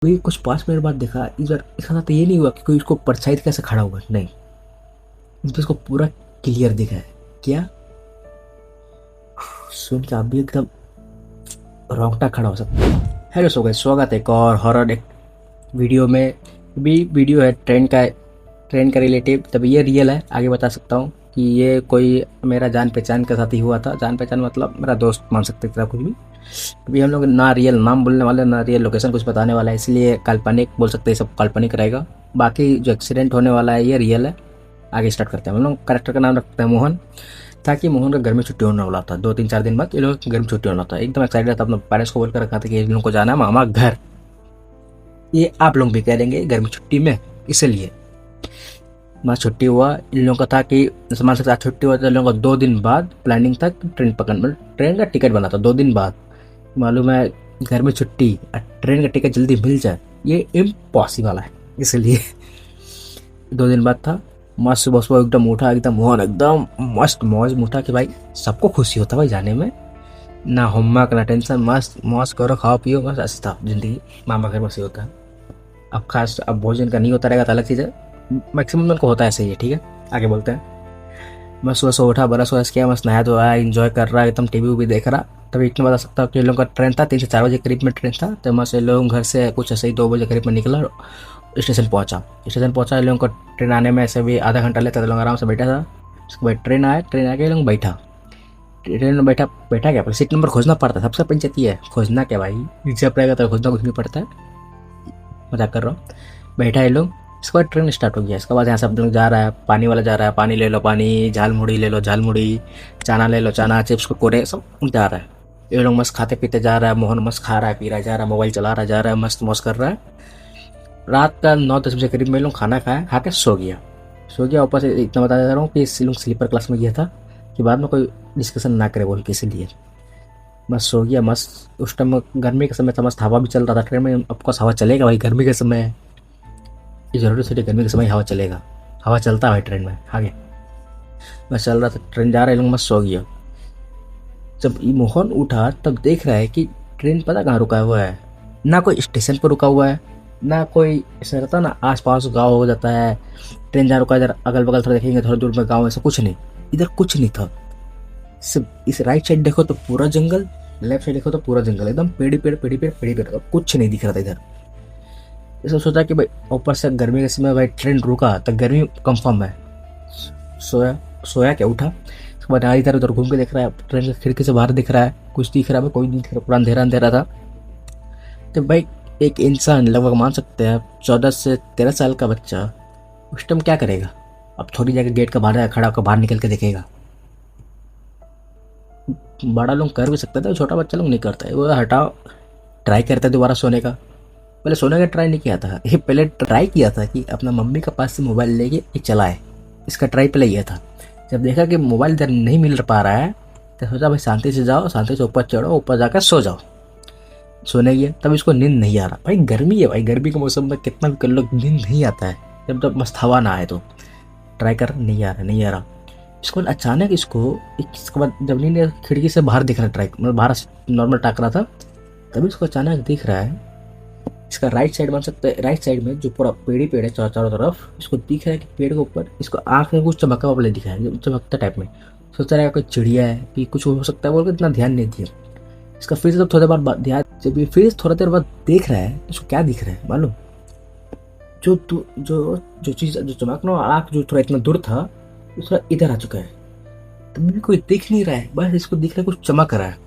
वही कुछ 5 मिनट बाद देखा, इस बार इसका साथ ये नहीं हुआ कि कोई उसको परछाई कैसे खड़ा हुआ, नहीं, इस पर उसको पूरा क्लियर दिखा है। क्या? सुन के आप भी एकदम रोंगटा खड़ा हो सकता है। हेलो सो गाइस, स्वागत है एक और हॉरर एक वीडियो में। भी वीडियो है ट्रेन का रिलेटिव, तब ये रियल है। आगे बता सकता हूँ कि ये कोई मेरा जान पहचान के साथ ही हुआ था। जान पहचान मतलब मेरा दोस्त मान सकते थे कुछ भी। अभी हम लोग ना रियल नाम बोलने वाले, ना रियल लोकेशन कुछ बताने वाला है, इसलिए काल्पनिक बोल सकते हैं, सब काल्पनिक रहेगा। बाकी जो एक्सीडेंट होने वाला है ये रियल है। आगे स्टार्ट करते हैं। हम लोग कैरेक्टर का नाम रखते हैं मोहन, ताकि मोहन का घर में छुट्टी होने वाला था। 2-3-4 दिन बाद ये लोग घर में छुट्टी होना था। एकदम एक्साइटेड था, अपने पेरेंट्स को बोलकर रखा था कि इन लोगों को जाना है मामा घर। ये आप लोग भी कह देंगे घर में छुट्टी में, इसलिए वहाँ छुट्टी हुआ। इन लोगों का था कि मान सकते छुट्टी हुआ, तो इन लोगों का 2 दिन बाद प्लानिंग था कि ट्रेन पकड़, मतलब ट्रेन का टिकट बना था 2 दिन बाद। मालूम है घर में छुट्टी और ट्रेन का टिकट जल्दी मिल जाए, ये इम्पॉसिबल है, इसलिए 2 दिन बाद था। मस्त सुबह सुबह एकदम उठा, एकदम मोहन एकदम मस्त मौज में उठा कि भाई सबको खुशी होता है भाई जाने में, ना होमवर्क ना टेंशन, मस्त मौज करो, खाओ पियो, बस ऐसा था जिंदगी। मामा घर बस ये होता है। अब खास अब भोजन का नहीं होता रहेगा तो अलग चीज़ है, मैक्सिमम को होता है ऐसे ही है। ठीक है, आगे बोलते हैं। मैं सुबह सुबह उठा, ब्रश व्रश किया, मस्त नहाया धोया, इंजॉय कर रहा, एकदम टीवी भी देख रहा। तभी इतना बता सकता हूँ कि इन लोगों का ट्रेन था 3 से 4 बजे करीब में ट्रेन था। तो मस्त लोग घर से कुछ ऐसे ही 2 बजे करीब में निकला, स्टेशन पहुंचा। इन लोगों को ट्रेन आने में ऐसे भी आधा घंटा लेता था। लोग आराम से बैठा था। उसके बाद ट्रेन आके लोग बैठा। ट्रेन में बैठा बैठा क्या, सीट नंबर खोजना पड़ता है, सबसे पंचायत है खोजना क्या भाई, रिजर्व रहेगा तो खोजना कुछ नहीं पड़ता है, मजाक कर रहा हूँ। बैठा है लोग। इसके बाद ट्रेन स्टार्ट हो गया। इसके बाद यहाँ सब लोग जा रहा है, पानी वाला जा रहा है, पानी ले लो पानी, झाल मुड़ी ले लो झाल मुड़ी, चाना ले लो चाना, चिप्स कुरकुरे सब जा रहा है। ये लोग मस्त खाते पीते जा रहा है। मोहन मस्त खा रहा है, पी रहा है, जा रहा है, मोबाइल चला रहा है, जा रहा है, मस्त मौज कर रहा है। रात का 9-10 बजे करीब में लोग खाना खाया, खा के सो गया। ऊपर से इतना बता दे रहा हूँ कि इस लोग स्लीपर क्लास में गया था कि बाद में कोई डिस्कशन ना करे बोल के, इसीलिए मस्त सो गया। मस्त उस टाइम गर्मी के समय था, मस्त हवा भी चल रहा था ट्रेन में। ऑफकोर्स हवा चलेगा भाई, गर्मी के समय है, ये जरूरी थोड़ी गर्मी के समय हवा चलेगा, हवा चलता है भाई ट्रेन में। आगे बस चल रहा था, ट्रेन जा रहा है, लोग मस्त सो गया। जब ये मोहन उठा तब देख रहा है कि ट्रेन पता कहाँ रुका हुआ है, ना कोई स्टेशन पर रुका हुआ है, ना कोई ऐसा रहता ना आस पास गाँव हो जाता है, ट्रेन जहाँ रुका इधर अगल बगल थोड़ा देखेंगे थोड़ा दूर में गाँव, ऐसा कुछ नहीं। इधर कुछ नहीं था। सिर्फ इस राइट साइड देखो तो पूरा जंगल, लेफ्ट साइड देखो तो पूरा जंगल, एकदम पेड़ पेड़ पेड़ पेड़ पेड़ पेड़, कुछ नहीं दिख रहा था इधर। ऐसा सोचा कि भाई ऊपर से गर्मी के समय भाई ट्रेन रुका तो गर्मी कंफर्म है। सोया क्या, उठा। उसके बाद इधर उधर घूम के देख रहा है, ट्रेन की खिड़की से बाहर दिख रहा है, कुछ दिख रहा है, कोई नहीं दिख रहा, पूरा अंधेरा अंधेरा था। तो भाई एक इंसान लगभग मान सकते हैं 14 से 13 साल का बच्चा उस टाइम क्या करेगा? अब थोड़ी जगह गेट का बाहर खड़ा होकर बाहर निकल के देखेगा। बड़ा लोग कर भी सकता था, छोटा बच्चा लोग नहीं करता है। वो हटाओ, ट्राई करता है दोबारा सोने का। पहले सोने का ट्राई नहीं किया था, ये पहले ट्राई किया था कि अपना मम्मी के पास से मोबाइल लेके ये चलाए। इसका ट्राई पहले ये था। जब देखा कि मोबाइल इधर नहीं मिल पा रहा है तो सोचा भाई शांति से जाओ, शांति से ऊपर चढ़ो, ऊपर जाकर सो जाओ। सोने गया तब इसको नींद नहीं आ रहा। भाई गर्मी है, भाई गर्मी के मौसम में कितना भी कर लो नींद नहीं आता है, जब तक मस्त हवा ना आए तो। ट्राई कर, नहीं आ रहा। इसके बाद अचानक इसके बाद जब नींद, खिड़की से बाहर दिख रहा है, ट्राई मतलब बाहर नॉर्मल टाक रहा था, तभी इसको अचानक दिख रहा है इसका राइट साइड, मान सकते हैं राइट साइड में जो पूरा पेड़ है चारों तरफ, इसको दिख रहा है कि पेड़ के ऊपर इसको आँख में कुछ चमका वाला दिखा है, चमकता टाइप में। सोच रहा है कोई चिड़िया है कि कुछ हो सकता है बोल के इतना ध्यान नहीं दिया। इसका फिर से जब थोड़ी देर बाद ध्यान, जब ये फिर थोड़ा देर बाद देख रहा है, इसको क्या दिख रहा है मालूम? जो चीज़ जो चमकना आँख जो थोड़ा इतना दूर था, थोड़ा इधर आ चुका है। तब भी कोई दिख नहीं रहा है, बस इसको दिख रहा है कुछ चमक रहा है।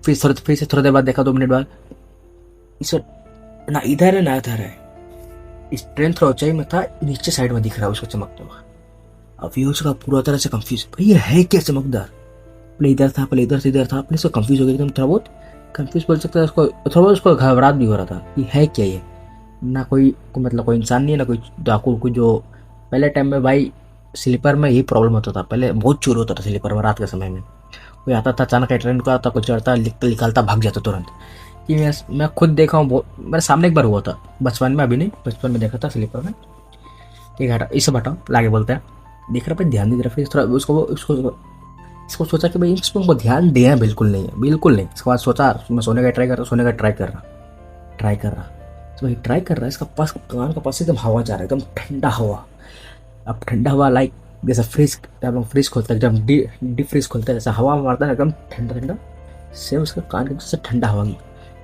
फिर से थोड़ा देर बाद देखा, 2 मिनट बाद, इस ना इधर है ना इधर है। इस ट्रेन थोड़ा ऊंचाई में था, नीचे साइड में दिख रहा है उसको चमकता हुआ। अब ये उसका पूरा तरह से कंफ्यूज, भाई ये है क्या चमकदार? पहले इधर था, पहले इधर से इधर था, अपने से कंफ्यूज हो गया एकदम, थोड़ा बहुत कंफ्यूज बोल सकता है उसको। थोड़ा बहुत उसको घबराहट भी हो रहा था कि है क्या ये। ना मतलब कोई इंसान नहीं है, ना कोई डाकू, कोई जो पहले टाइम में भाई स्लीपर में यही प्रॉब्लम होता था। पहले बहुत चोर होता था स्लीपर में, रात के समय में कोई आता था अचानक, ट्रेन को आता, कुछ चढ़ता, निकालता, भाग जाता तुरंत। कि मैं खुद देखा हूँ, मेरे सामने एक बार हुआ था बचपन में, अभी नहीं, बचपन में देखा था स्लीपर में। ठीक है, इसे हटाओ, आगे बोलते हैं। देख रहा भाई ध्यान नहीं दे रहा, फिर थोड़ा इसको सोचा कि भाई इसको ध्यान देना बिल्कुल नहीं है, बिल्कुल नहीं। इसके बाद सोचा मैं सोने का ट्राई कर रहा, तो वही ट्राई कर रहा है, इसका पास कान का पास से एकदम हवा जा रहा है, एकदम ठंडा हवा। अब ठंडा हवा लाइक जैसा फ्रिज, जब हम फ्रिज खोलते हैं एकदम डी फ्रिज खोलते हैं, जैसा हवा मारता है एकदम ठंडा ठंडा, सेम उसका कान के नीचे से ठंडा हवा गया।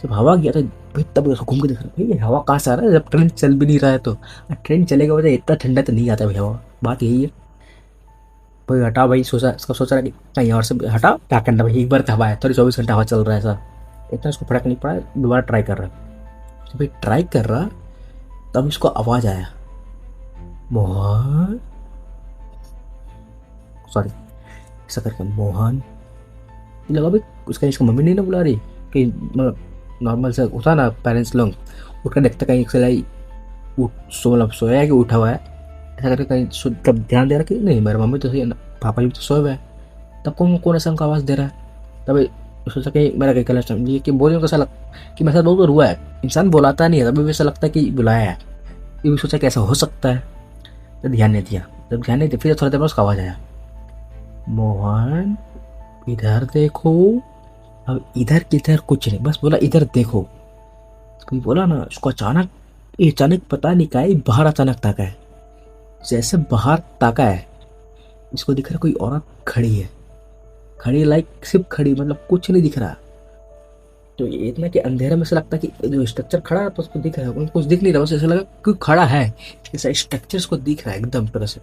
जब हवा गया तो भाई तब उसको घूम के देख रहा है, भाई ये हवा कहाँ से आ रहा है, जब ट्रेन चल भी नहीं रहा है तो ट्रेन चलेगा वजह इतना ठंडा तो नहीं आता भाई हवा, बात यही है। भाई हटा, भाई सोचा, इसका सोच रहा है कि कहीं और से हटा, क्या करना भाई, एक बार तो हवा है, थोड़ी 24 घंटा हवा चल रहा है, ऐसा इतना उसको फर्क नहीं पड़ा, दोबारा ट्राई कर रहा है। तो भाई ट्राई कर रहा, तब उसको आवाज़ आया, मोहन, सॉरी, ऐसा करके मोहन। ये लगा भाई उसका, इसका मम्मी नहीं ना बुला रही, कि मतलब नॉर्मल से होता ना पेरेंट्स लोग उठ कर देखते कहीं सिलाई उठ मतलब सोया है कि उठा हुआ है, ऐसा करके कहीं तब ध्यान दे रहा कि नहीं मेरा मम्मी तो सही है ना, पापा भी तो सोए हुए हैं, तब कौन कौन ऐसा उनका आवाज़ दे रहा है। तब सोचा कि मेरा कहीं गलत समझिए कि बोलने को ऐसा लग कि मेरे साथ बहुत रुआ है, इंसान बुलाता नहीं है तभी भी ऐसा लगता है कि बुलाया है, ये भी सोचा कि ऐसा हो सकता है, तो ध्यान नहीं दिया। जब ध्यान नहीं दिया फिर थोड़ा देर बाद उसका आवाज़ आया, मोहन इधर देखो। अब इधर किधर कुछ नहीं, बस बोला इधर देखो। कोई बोला ना उसको, अचानक ये अचानक पता नहीं क्या है, बाहर अचानक ताका है, जैसे बाहर ताका है इसको दिख रहा कोई औरत खड़ी है, खड़ी लाइक सिर्फ खड़ी, मतलब कुछ नहीं दिख रहा। तो ये इतना कि अंधेरे में से लगता है कि जो स्ट्रक्चर खड़ा है तो उसको दिख रहा है, उनको कुछ दिख नहीं रहा, बस ऐसा लगा कोई खड़ा है, ऐसा स्ट्रक्चर उसको दिख रहा है एकदम तरह से।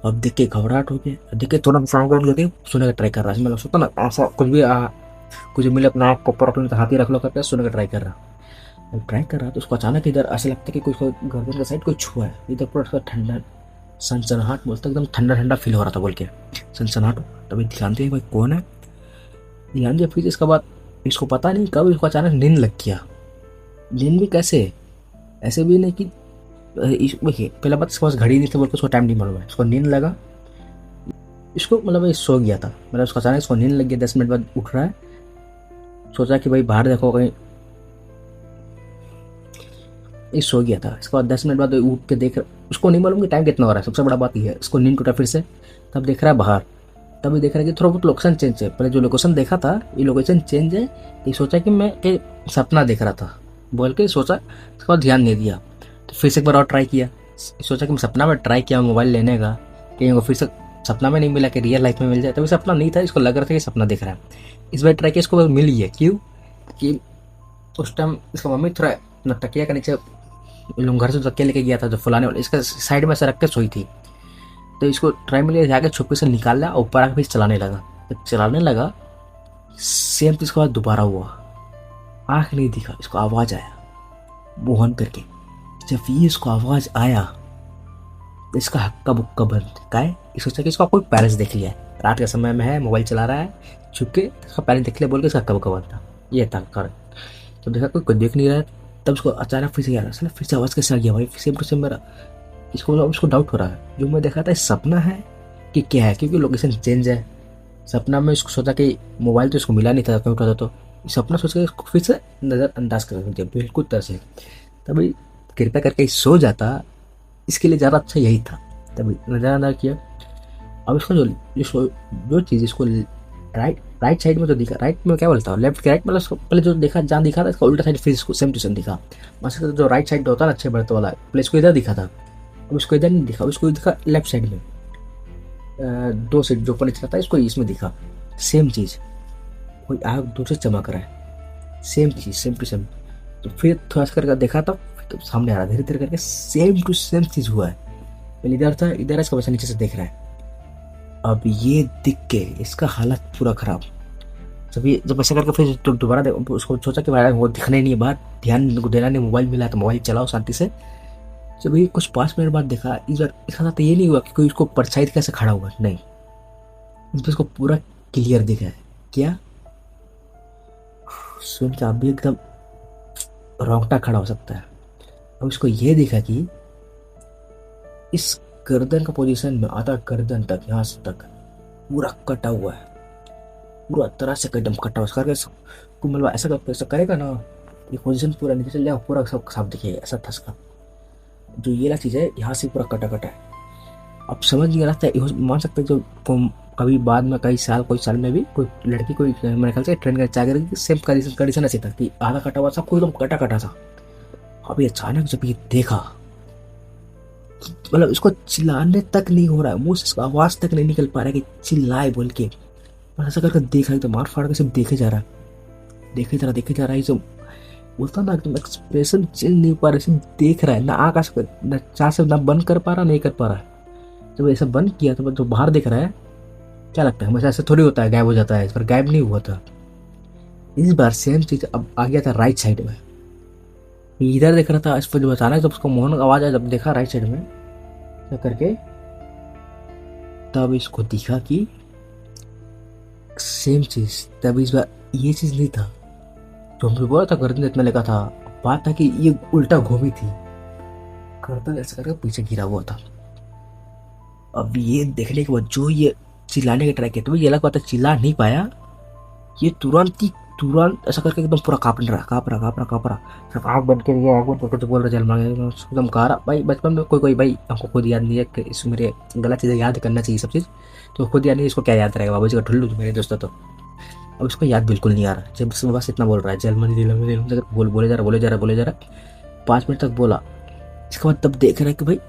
अब देख के घबराहट हो गया, देख के थोड़ा साउंड लेके सुनने का ट्राई कर रहा है, मतलब सोता ना ऐसा कुछ भी कुछ मिले अपना आँख को ऊपर अपने हाथ ही रख लो करके सुनने का ट्राई कर रहा। जब ट्राई कर रहा तो उसको अचानक इधर ऐसा लगता है कि कोई गर्दन का साइड कोई छुआ है, इधर पूरा उसका ठंडा सनसनाहट बोलता एकदम ठंडा ठंडा फील हो रहा था बोल के सनसनाहट। तभी ध्यान दिया भाई कौन है, ध्यान दिया, फिर इसके बाद इसको पता नहीं कब इसको अचानक नींद लग गया। नींद भी कैसे, ऐसे भी नहीं कि देखिए पहला बात इसके पास घड़ी नहीं थी बोल के उसको टाइम नहीं मालूम है, इसको नींद लगा, इसको मतलब ये सो गया था, मतलब उसको अचानक इसको नींद लग गया, 10 मिनट बाद उठ रहा है, सोचा कि भाई बाहर देखो कहीं, ये सो गया था। इसके बाद 10 मिनट बाद उठ के देख, उसको नहीं मालूम कि टाइम कितना हो रहा है, सबसे बड़ा बात ये है, उसको नींद टूटा फिर से, तब देख रहा है बाहर, तभी देख रहा है कि थोड़ा बहुत लोकेशन चेंज है, पहले जो लोकेशन देखा था ये लोकेशन चेंज है, ये सोचा कि मैं एक सपना देख रहा था बोल के सोचा, उसके बाद ध्यान नहीं दिया, तो फिर से एक बार और ट्राई किया, सोचा कि मैं सपना में ट्राई किया मोबाइल लेने का, कहीं वो फिर से सपना में नहीं मिला कि रियल लाइफ में मिल जाए, तभी सपना नहीं था, इसको लग रहा था कि सपना दिख रहा है। इस बार ट्राई किया, इसको मिल गया, क्यों कि उस टाइम इसका मम्मी थोड़ा न तकिया के नीचे लोग घर से तकिया लेके गया था जो फुलाने वाला, इसका साइड में से रख के सोई थी, तो इसको ट्राई मिल जाके छुपके से निकाला और ऊपर आके फिर चलाने लगा। जब चलाने लगा सेम चीज के बाद दोबारा हुआ, आँख नहीं दिखा, इसको आवाज़ आया मोहन करके। जब ये इसको आवाज़ आया तो इसका हक्का बुक्का बंद का है, सोचा कि इसका कोई पेरेंट्स देख लिया है, रात के समय में है, मोबाइल चला रहा है, छुप के इसका पेरेंट्स देख लिया बोल के इसका हक्का बुक्का बंद था, ये था कारण। जब देखा कोई देख नहीं रहा है तब उसको अचानक फिर से आ रहा, फिर से आवाज़ कैसे आ गया भाई, सेम टू सेम मेरा, इसको डाउट हो रहा है जो मैं देखा था सपना है कि क्या है, क्योंकि लोकेशन चेंज है। सपना में इसको सोचा कि मोबाइल तो इसको मिला नहीं था कहीं उठा था, तो सपना सोच के इसको फिर से नज़रअंदाज कर दिया बिल्कुल तरह से। तभी कृपया करके सो जाता, इसके लिए ज़्यादा अच्छा यही था, तभी नज़रअंदाज किया। अब इसको जो चीज़ इसको राइट साइड में जो दिखा, राइट में क्या बोलता हूँ, लेफ्ट के राइट, मतलब इसको पहले जो देखा जहाँ दिखा था इसका उल्टा साइड फिर इसको सेम टू सेम दिखा, मतलब जो राइट साइड होता है ना अच्छे बढ़ते वाला, पहले इसको इधर दिखा था, अब उसको इधर नहीं दिखा, उसको दिखा लेफ्ट साइड में, 2 साइड जो ऊपर नीचे था इसको इसमें दिखा, सेम चीज़, कोई आग दूर से चमक रहा है, सेम चीज़ सेम टू सेम। तो फिर थोड़ा सा करके देखा तो सामने आ रहा, धीरे धीरे करके सेम टू सेम चीज़ हुआ है, पहले इधर था, इधर इसका वैसा नीचे से देख रहा है। अब ये दिख के इसका हालत पूरा खराब, जब ऐसा करके फिर तो दोबारा उसको सोचा कि भाई वो दिखने नहीं है बाहर, ध्यान देना नहीं, मोबाइल मिला तो मोबाइल चलाओ शांति से। जब ये कुछ 5 मिनट बाद देखा, इस बार इसका साथ ये नहीं हुआ कि कोई उसको परछाई कैसे खड़ा हुआ, नहीं, इस पर इसको पूरा क्लियर दिखा है। क्या सुन के आप भी एकदम रोंगटा खड़ा हो सकता है। अब इसको ये दिखा कि इस गर्दन का पोजीशन में आधा गर्दन तक यहाँ से तक पूरा कटा हुआ है, पूरा तरह से एकदम कटा हुआ करके मतलब ऐसा करेगा ना, ये पोजीशन पूरा नीचे चल जाएगा, पूरा सब साफ दिखेगा, ऐसा था इसका। जो ये वाला चीज़ है यहाँ से पूरा कटा कटा है। अब समझ नहीं आता है, मान सकते हैं जो कभी बाद में कोई साल में भी कोई लड़की कोई मेरे ख्याल से ट्रेन का चाह सेम कंडीशन ऐसी था कि आधा कटा हुआ सब कुछ एकदम कटा कटा था, अभी अचानक जब ये देखा, मतलब इसको चिल्लाने तक नहीं हो रहा है, मुंह से इसका आवाज तक नहीं निकल पा रहा है कि चिल्लाए बोल के। बस ऐसा करके देखा, एकदम मार फाड़ के सब देखे जा रहा है, देखे जा रहा है। ये सब बोलता ना, एकदम एक्सप्रेशन चेंज नहीं हो पा रहा है, सिर्फ देख रहा है, ना आकाश ना चाह से ना बंद कर पा रहा, नहीं कर पा रहा है। जब ऐसा बंद किया तो जो बाहर देख रहा है, क्या लगता है हमेशा ऐसे थोड़ी होता है गायब हो जाता है, इस पर गायब नहीं हुआ था। इस बार सेम चीज अब आ गया था राइट साइड में। इधर देख रहा था, इस पर जब अचानक जब उसको मोहन का आवाज आया, जब देखा राइट साइड में क्या करके, तब इसको दिखा कि सेम चीज। तब इस बार ये चीज नहीं था जो हमने बोला था गर्दन इतना लगा था, बात था कि ये उल्टा घूमी थी, गर्दन ऐसा करके पीछे गिरा हुआ था। अब ये देखने के बाद जो ये चिल्लाने की ट्राई किया, तो ये अलग बात है चिल्ला नहीं पाया, ये तुरंत ऐसा करके एकदम पूरा काँप रहा। सिर्फ आँख बंद के लिए आँख बंद करके जो बोल रहा जल मांगे, एकदम कहा रहा। भाई बचपन में कोई भाई हमको खुद याद नहीं है कि इस मेरे गलत चीज़ें याद करना चाहिए सब चीज़, तो खुद याद नहीं, इसको क्या याद रहेगा, बाबू जी का ठुल्लू मेरे दोस्तों। तो अब इसको याद बिल्कुल नहीं आ रहा, जब इसमें बस इतना बोल रहा है जल मंदिर बोले जा रहा 5 मिनट तक बोला। इसके बाद तब देख रहा है कि भाई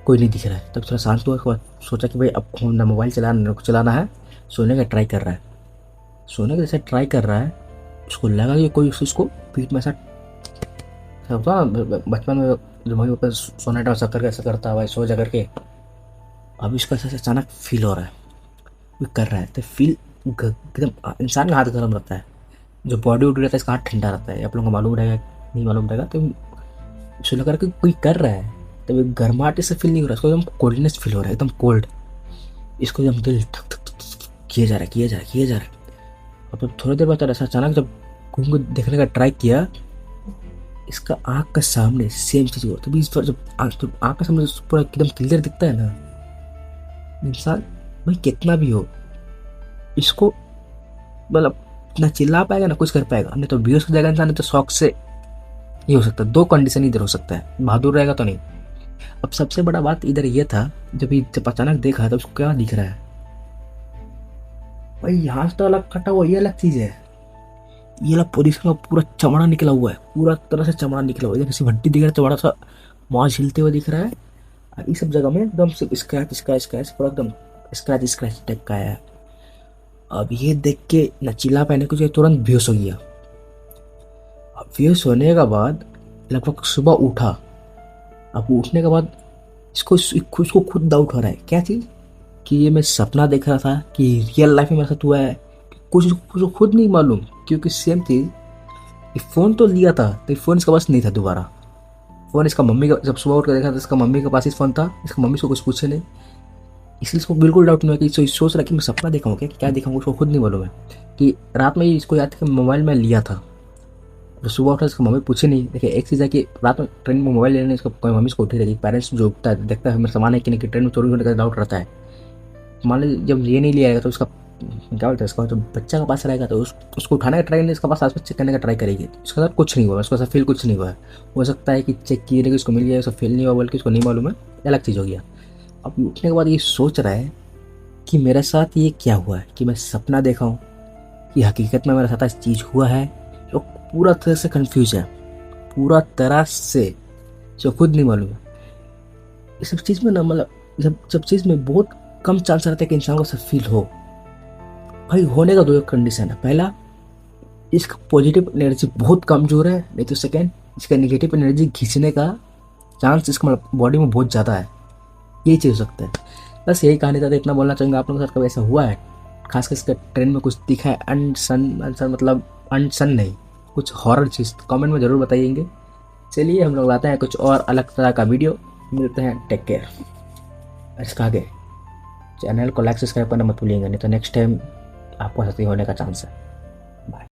कोई नहीं दिख रहा है, तब थोड़ा शांत हुआ। उसके बाद सोचा कि भाई अब ना मोबाइल चलाना है, सोने का ट्राई कर रहा है। सोने का जैसे ट्राई कर रहा है, उसको लगा कि कोई उसको पीठ में ऐसा होता ना बचपन में, जो मम्मी पापा सोने टाइम ऐसा करता है भाई, सो जा करके। अब इसका ऐसा अचानक फील हो रहा है, वो कर रहा है तो फील एकदम इंसान का हाथ गर्म रहता है, जो बॉडी वॉडी रहता है इसका हाथ ठंडा रहता है। आप लोगों को मालूम रहेगा नहीं मालूम रहेगा, तो इसको लग रहा है कि कोई कर रहा है, तो गर्माहट से फील नहीं हो रहा, इसको एकदम कोल्डनेस फील हो रहा है, एकदम कोल्ड। इसको एकदम दिल ठक ठक ठक किया जा रहा है। अब जब थोड़ी देर बाद ऐसा अचानक जब घूम को देखने का ट्राई किया, इसका आँख का सामने सेम चीज हुआ। तभी इस बार जब आँख का सामने पूरा एकदम क्लियर दिखता है ना, इंसान भाई कितना भी हो, इसको मतलब ना चिल्ला पाएगा ना कुछ कर पाएगा, नहीं तो बेहोश हो जाएगा इंसान, नहीं तो शौक से ये हो सकता है। 2 कंडीशन इधर हो सकता है, बहादुर रहेगा तो नहीं। अब सबसे बड़ा बात इधर ये था, जब अचानक देखा तो उसको क्या दिख रहा है, भाई यहाँ से तो अलग कटा हुआ, ये अलग चीज है। ये वाला पोजीशन का पूरा चमड़ा निकला हुआ है, पूरा तरह से चमड़ा निकला हुआ है, किसी हड्डी दिख रहा है, चमड़ा सा मांस हिलते हुए दिख रहा है। और इस सब जगह में एकदम सिर्फ स्क्रैच पूरा एकदम स्क्रैच टाइप का है। अब ये देख के नचीला पहने को तुरंत बेहोश हो गया। अब बेहोश होने के बाद लगभग सुबह उठा। अब उठने के बाद इसको खुद डाउट हो रहा है, क्या चीज़, कि ये मैं सपना देख रहा था कि रियल लाइफ में मेरे साथ हुआ है, कुछ खुद नहीं मालूम। क्योंकि सेम चीज़, फ़ोन तो लिया था तो फ़ोन इसका पास नहीं था दोबारा। फ़ोन इसका मम्मी का, जब सुबह उठ कर देखा तो इसका मम्मी के पास ही फ़ोन था, इसका मम्मी से कुछ पूछे नहीं, इसलिए इसको बिल्कुल डाउट नहीं हुआ कि सोच रहा कि मैं सपना देखा हूँ क्या देखा, उसको खुद नहीं मालूम है कि रात में ही इसको याद था कि मोबाइल में लिया था। तो सुबह उठा इसका मम्मी पूछे नहीं। देखिए एक चीज़ है कि रात में ट्रेन में मोबाइल लेने इसको कोई मम्मी को उठी रहेगी, पेरेंट्स जो उठता है देखता है मेरा सामान है कि नहीं, कि ट्रेन में चोरी होने का डाउट रहता है। मान लीजिए जब ये नहीं लिया आएगा तो उसका क्या बोलते हैं, इसका जो बच्चा का पास रहेगा तो उसको उठाने का ट्राई नहीं, इसका पास आसपास चेक करने का ट्राई करेगी। इसके साथ कुछ नहीं हुआ, उसको ऐसा फील कुछ नहीं हुआ है। हो सकता है कि चेक किए नहीं, उसको मिल गया, उसका फील नहीं हुआ, बल्कि उसको नहीं मालूम है, अलग चीज़ हो गया। अब उठने के बाद ये सोच रहा है कि मेरे साथ ये क्या हुआ है, कि मैं सपना देखा हूँ कि हकीकत में मेरे साथ ऐसी चीज़ हुआ है। जो पूरा तरह से कन्फ्यूज है, पूरा तरह से जो खुद नहीं मालूम है। इस सब चीज़ में ना, मतलब जब चीज़ में बहुत कम चांस रहता है कि इंसान को सब फील हो। भाई होने का 2 कंडीशन है, पहला इसका पॉजिटिव एनर्जी बहुत कमजोर है, नहीं तो सेकेंड इसका नेगेटिव एनर्जी खींचने का चांस इसका मतलब बॉडी में बहुत ज़्यादा है, यही चीज़ हो सकता है। बस यही कहानी था, तो इतना बोलना चाहूँगा। आप लोगों के साथ कभी ऐसा हुआ है, खासकर इसका ट्रेन में कुछ दिखा है अनसन मतलब अनसन नहीं, कुछ हॉरर चीज़, कमेंट में ज़रूर बताइएंगे। चलिए हम लोग लाते हैं कुछ और अलग तरह का वीडियो, मिलते हैं, टेक केयर। इसका आगे चैनल को लाइक सब्सक्राइब करना मत भूलिएगा, नहीं तो नेक्स्ट टाइम आपको साथ ही होने का चांस है।